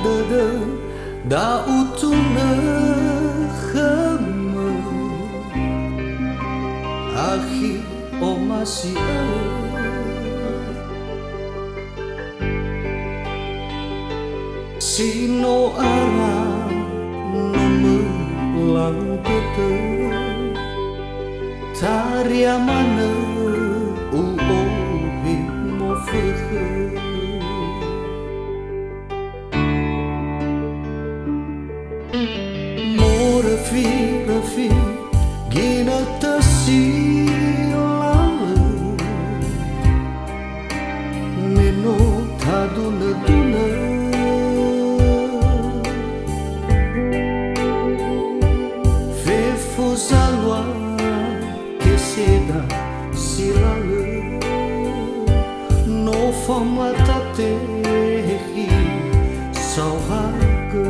gada da utuna khama akhi o masih sino ara nama lang tete taria mana u o mo fekhe Rafi gina tasilala meno taduna duna fefo zalwa que seda silala no famata tehi sauhaga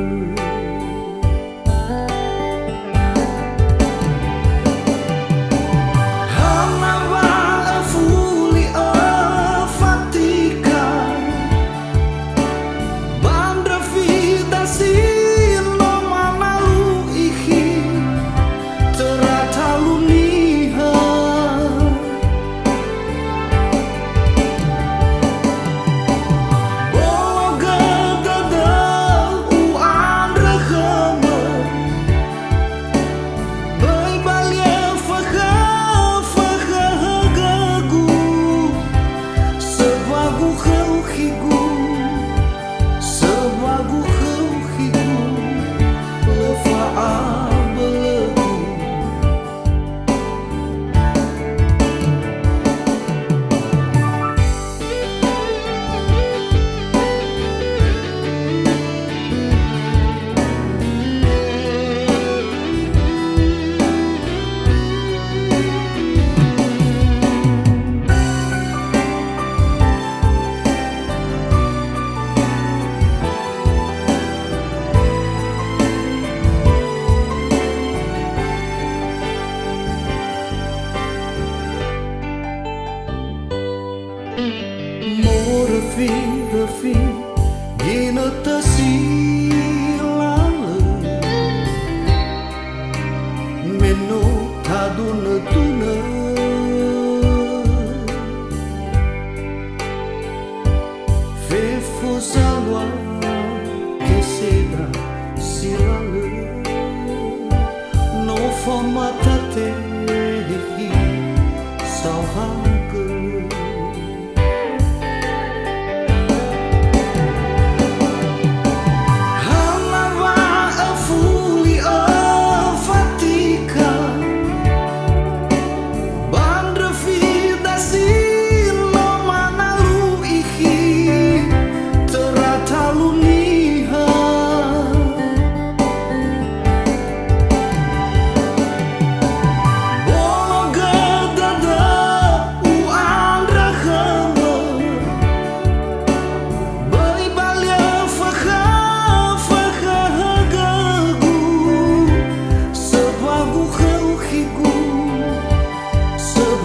Rafi gina tasilala meno taduna tuna fefo zalwa que seda silala no famata tehi sauhaga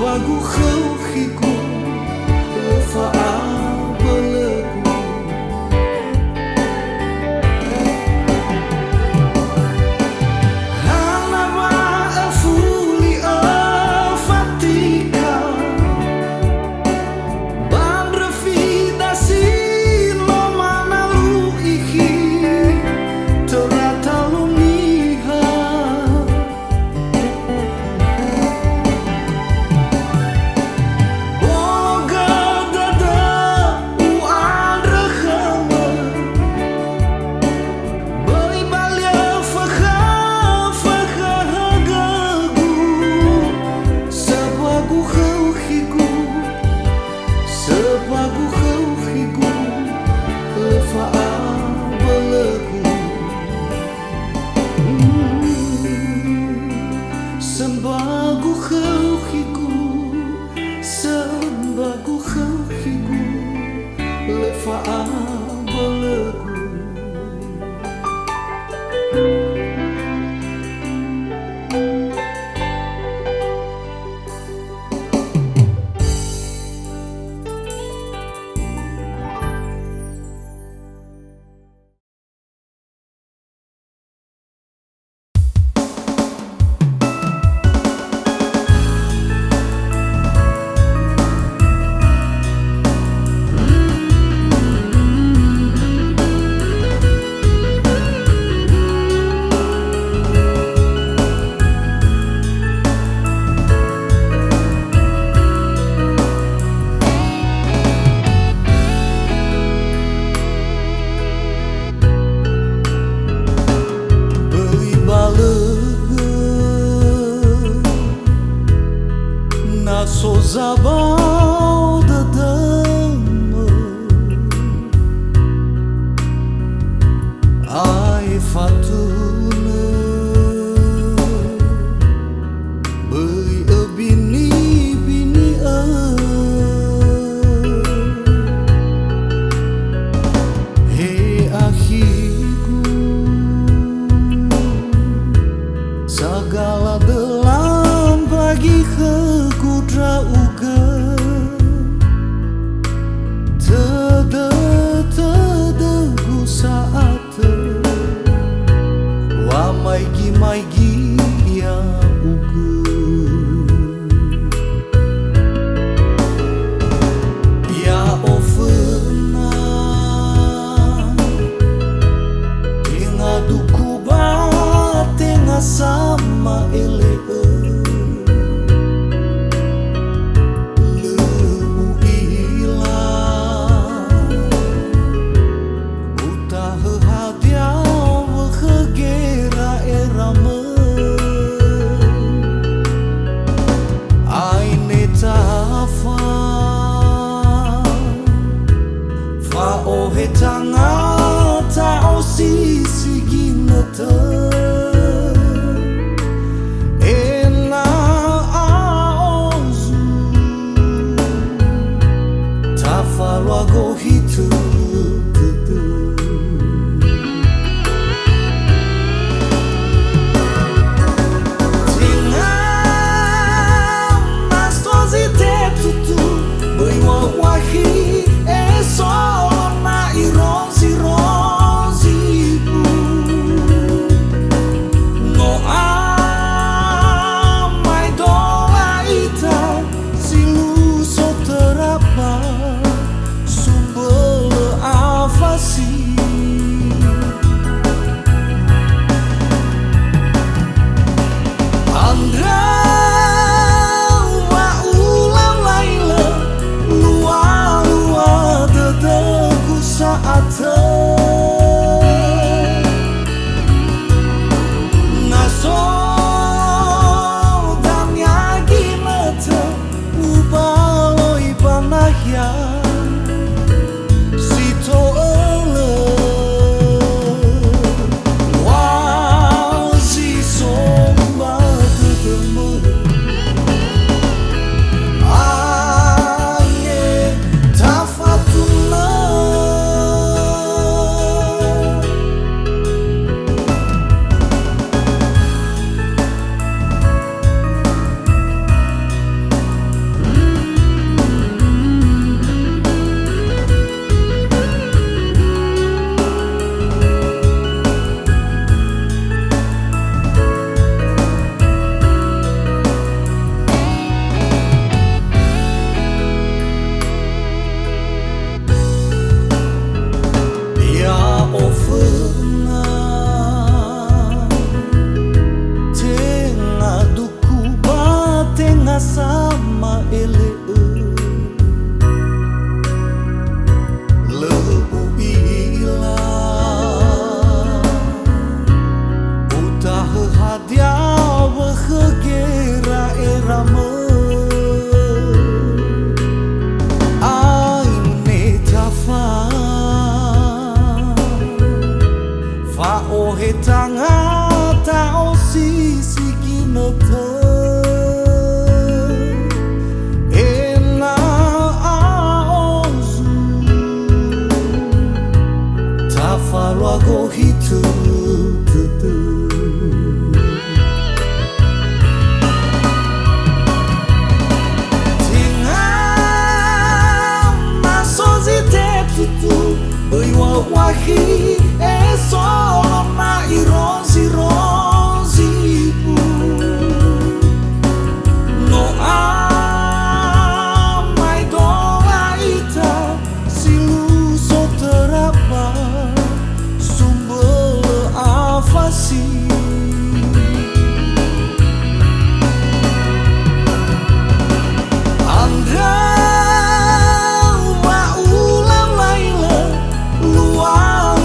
Lagu khawhiku lefa'a belagu Hanama afuli afatika Bandrafi dasi lo manalu ihi teratalu niha Sembagu khawhiku sembagu khawhiku lefa'a belagu Sabau dedeme ai fatune beuy bini he akhiku segala dalam bagi kekudra uga tede saat wa maigi ya uga ya ofena inga duku ba tenga sama ele o he tangata o sisi ginata e na aozu ta falwa go hitu sama ele lebu ila utah hadiah khegera erama aine tafa fa o hetanga ta o sisi kinota go hitu tinga masozi te tutu bui wa wahi e solo na irozi bu no a mai doa ita silu so terapa Andra wa ulang laila luar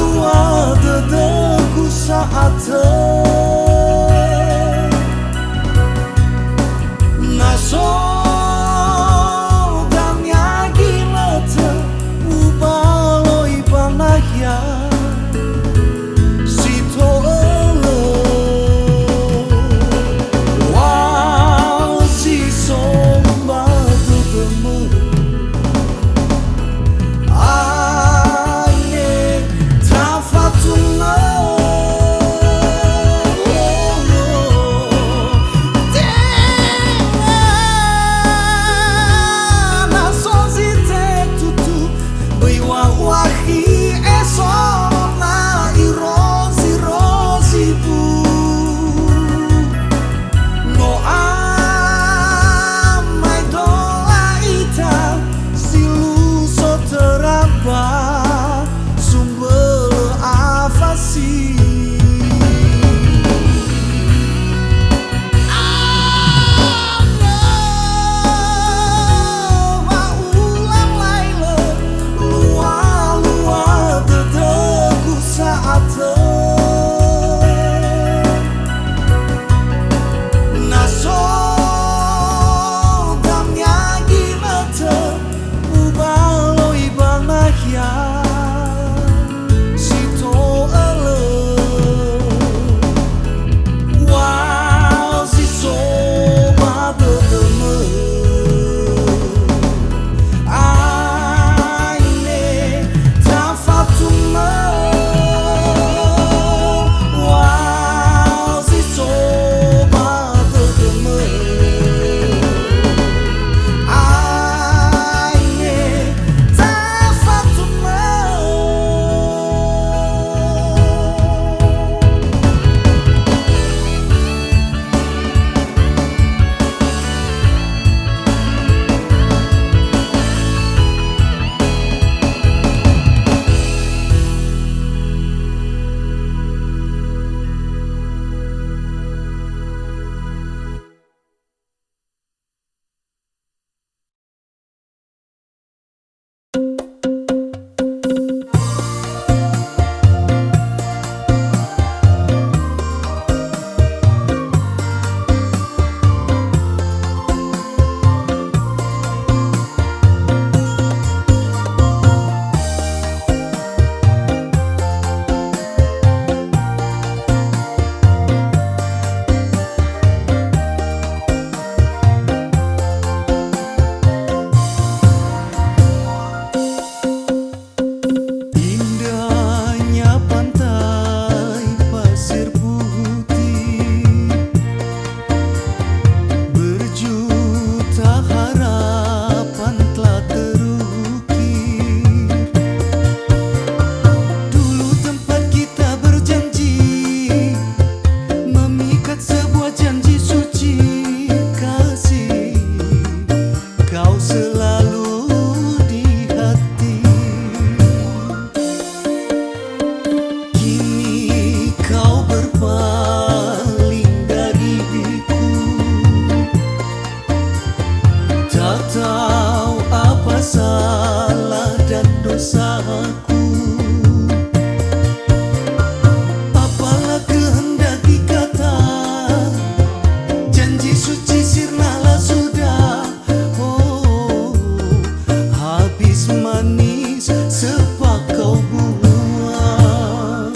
manis sepak kau buang.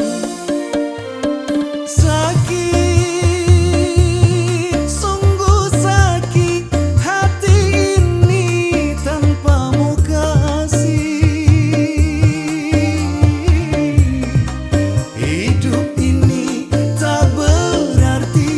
Sakit, sungguh sakit hati ini tanpamu kasih. Hidup ini tak berarti.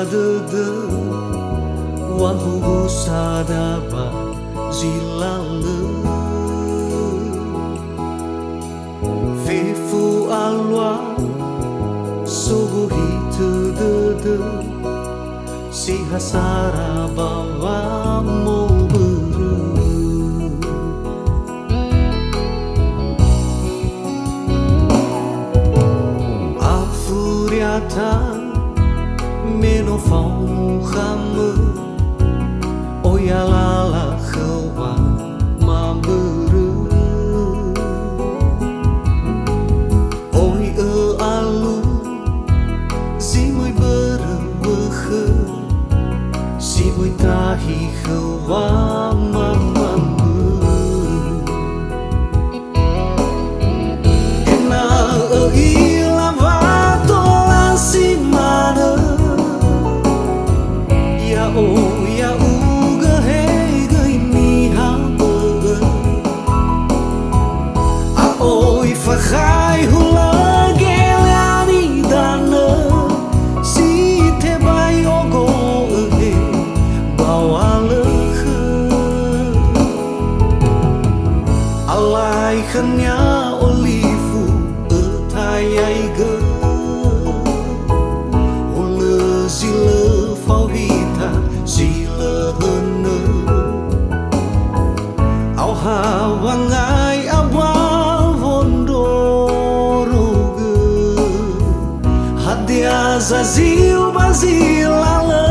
sadede wahu sadaba zilale fefu alwa subuhi tudede si hasara bawa mau beru afuriata meno fau khame oya lala khawa ma beru oi alu zimoi beru si mui tahi khawa ma ena ila vato si mana ya o ya uga hey gai ni ha a oi fa khai hula gelani dana si te bai ogo alai khanya olifu thai ge ole zile phao hita zile hene au ha wangai awa vondoro ge hadia zazil bazilala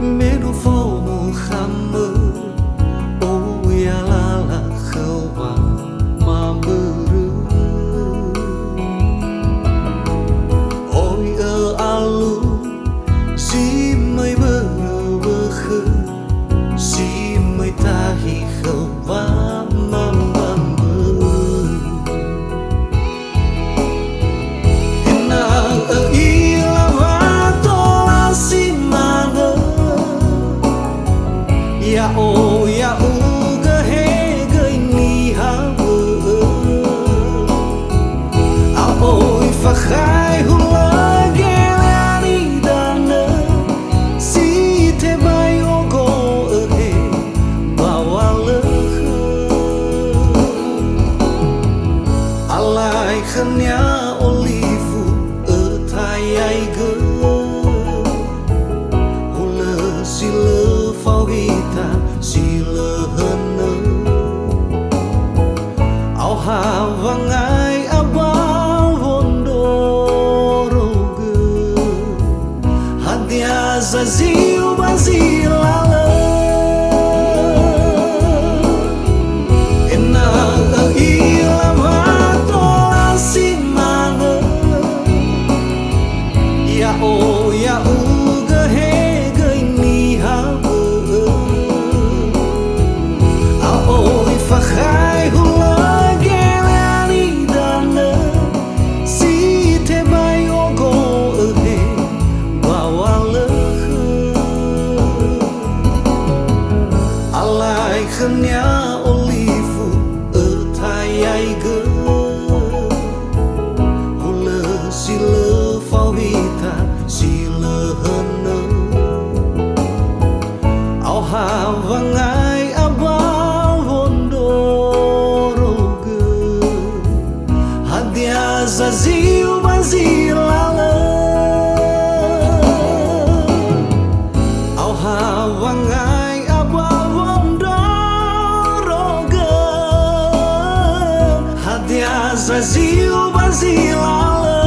meno fomo khame oya lala khawa ma beru oi alu si mai beru si mai tahi khawa ma ya o ya uga hey gai ni ha a oi fa khai hula gelani dana si te bai ogo he bawale alai khanya olifu thai ai ge hula sile phao hita sila hene au ha wangai aba vondoro ge hadia zazil bazilala ena ila vato si mana ya o ya uga hey gai ni ha oi fa khai hula gelani dana si te bai ogo he bawale alai khanya olifu thai ai ge hula sile phao hita sile hene au ha wangai aba zazil bazilala au ha wangai aba vondoro ge hadia zazil bazilala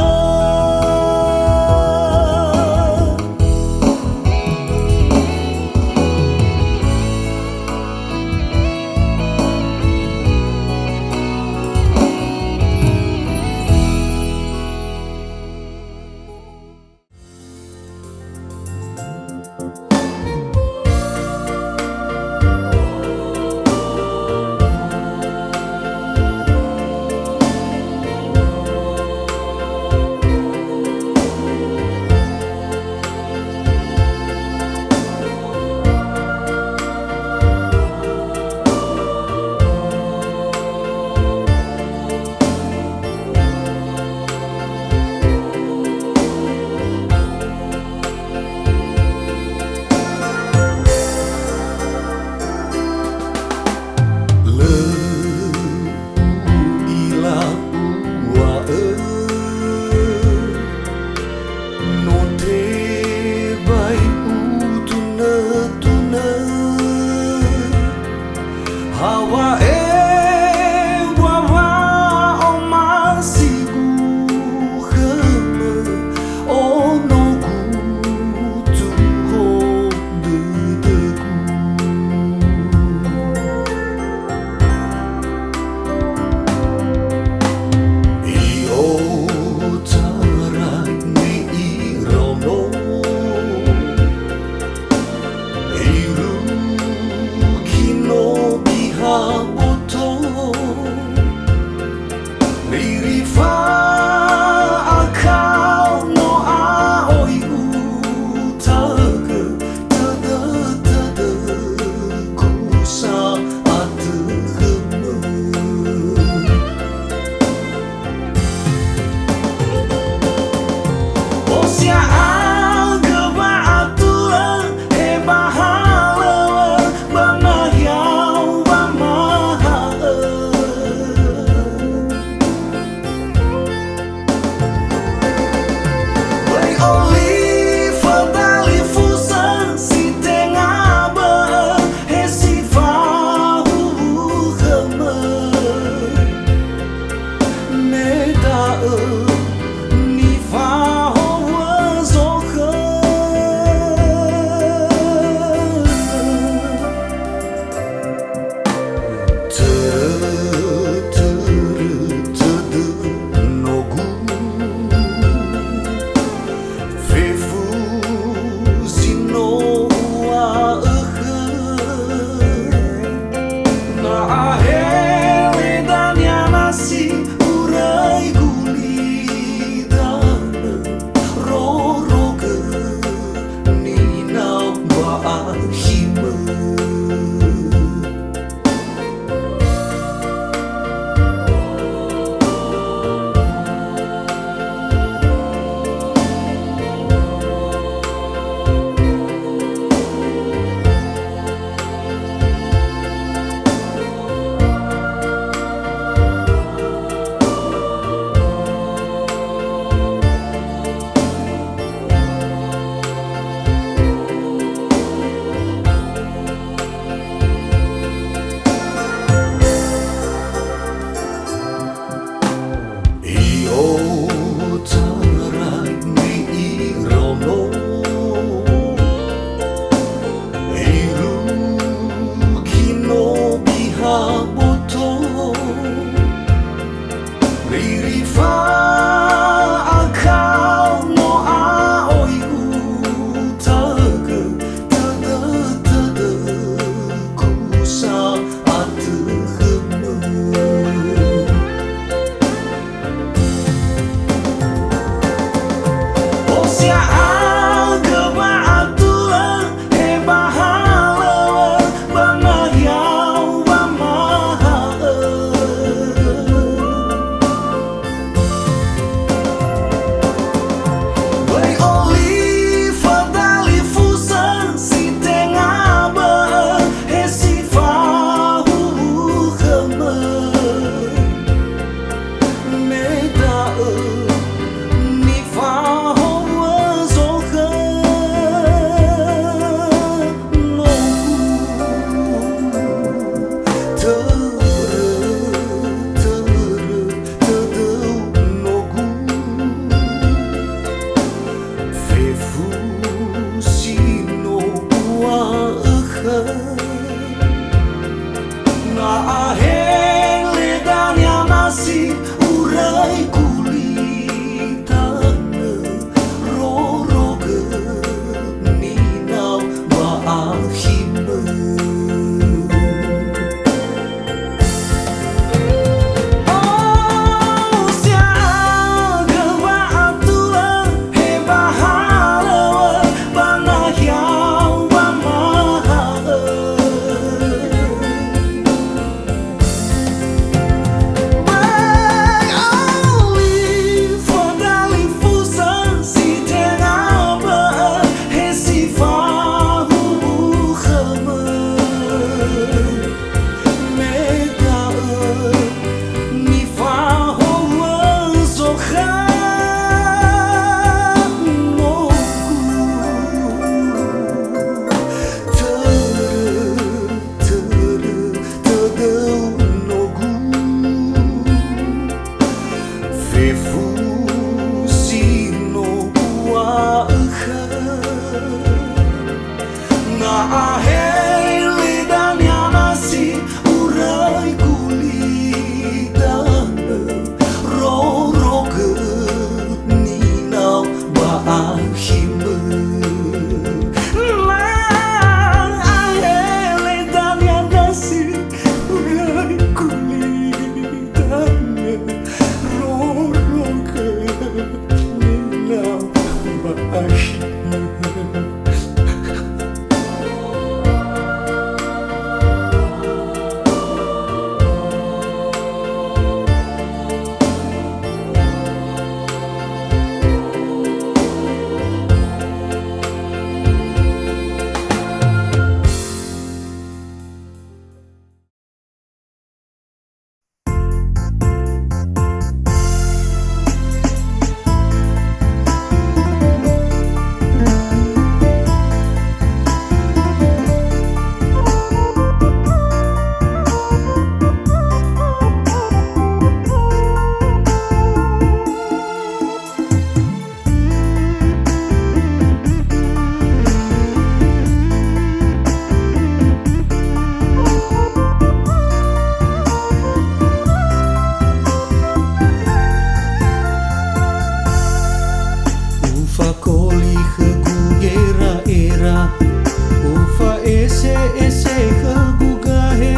ese kegugahe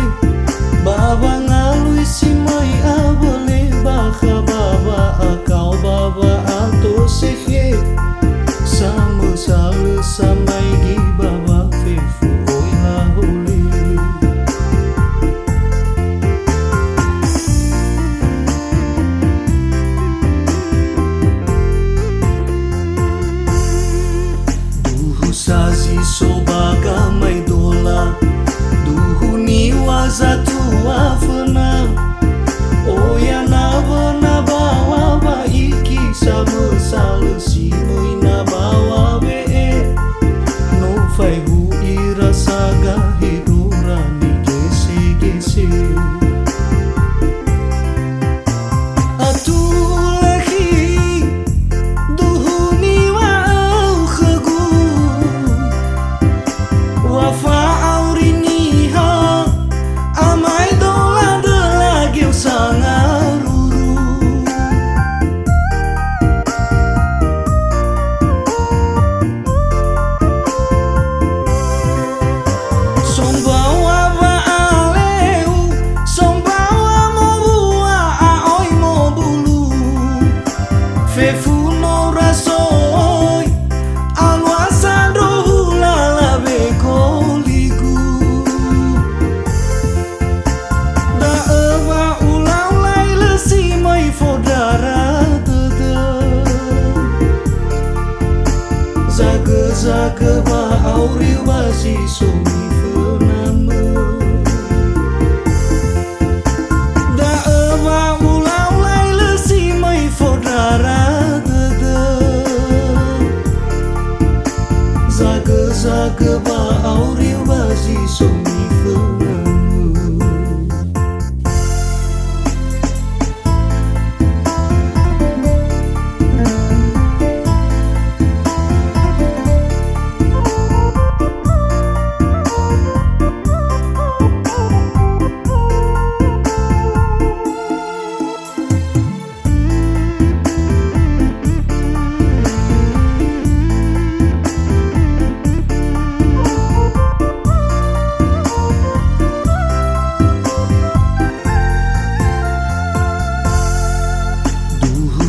baba ngalui simai abole baka baba akau baba ato sehe sama sale samai gi baba fefu oi lahole sazi sobaga mai dola duhuni wazatu wafana oya na bawa ba iki sama salesi noi na bawa be no fai hu irasaga hidura ni gese gese zaga ba auri wasi sumi fename da eva ulau lai lesi mai fodara dada zaga ba auri wasi sumi fename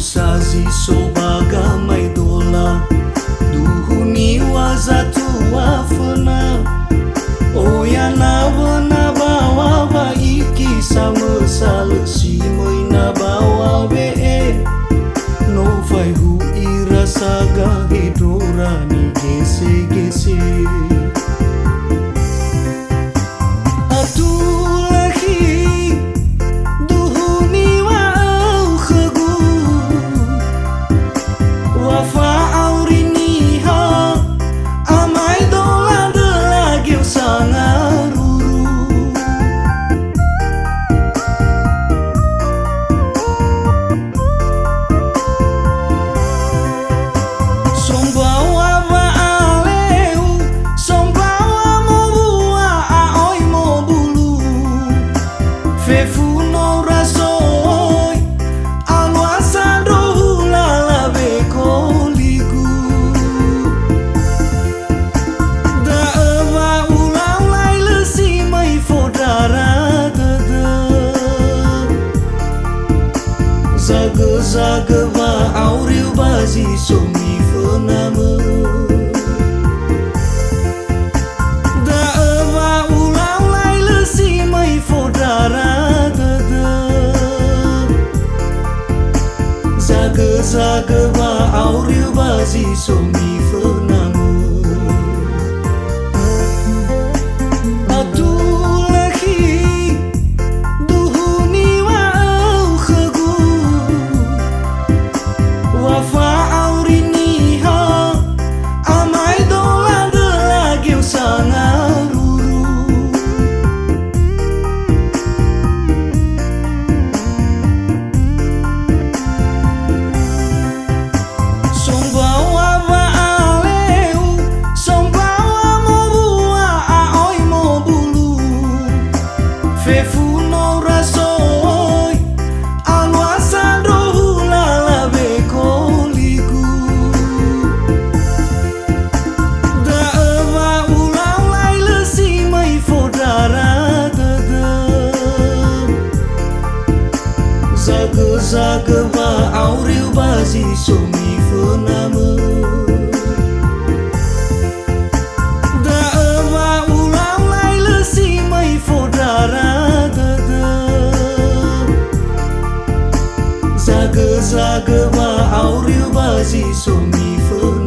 sazi sobaga mai dola duhuni wazatu wafana oya na bawa ba iki sama salesi moi na bawa be no fai hu irasaga hidura ni gese gese zaga ba auri bazi sumi fename da eva ulau lai lesi mai fodara dada zaga ba auri bazi sumi fename Song bawa Zaga zaga ba aure ba zai so mi furna